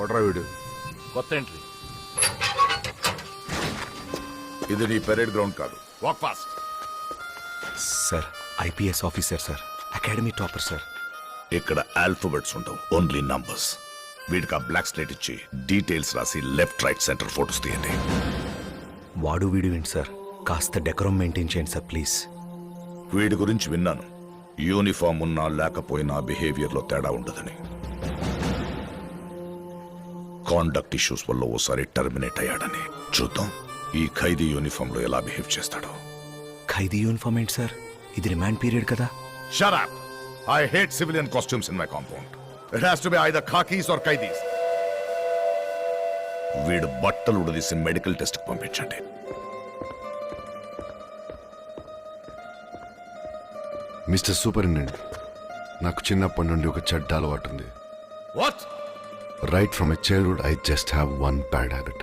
ఓడరా వీడు. కొత్త ఎంట్రీ. ఇది నీ పెరేడ్ గ్రౌండ్ కాదు. Walk fast. Sir IPS officer sir, academy topper sir. ఇక్కడ ఆల్ఫాబెట్స్ ఉండవు, ఓన్లీ నంబర్స్. వీడికి ఆ బ్లాక్ స్లేట్ ఇచ్చి డీటెయిల్స్ రాసి లెఫ్ట్ రైట్ సెంటర్ ఫోటోస్ తీయండి. వాడు వీడు ఏంటి సార్, కాస్త డెకరం మెయింటైన్ చేయండి సార్ ప్లీజ్. వీడి గురించి విన్నాను, యూనిఫామ్ ఉన్నా లేకపోయినా బిహేవియర్లో తేడా ఉండదని. కాండక్ట్ ఇష్యూస్ వల్ల ఓసారి టర్మినేట్ అయ్యాడని. చూద్దాం ఈ ఖైదీ యూనిఫామ్ లో ఎలా బిహేవ్ చేస్తాడో. ఖైదీ యూనిఫామ్ ఏంటి సార్, ఇది రిమాండ్ పీరియడ్ కదా. Shut up! I hate civilian costumes in my compound. It has to be either khakis or kaidis. వీడు బట్టలు ఉడదీసి మెడికల్ టెస్ట్ కి పంపించండి. మిస్టర్ సూపరింటెండెంట్, నాకు చిన్నప్పటి నుండి ఒక చెడ్డ అలవాటు ఉంది. What? Right from my childhood, I just have one bad habit.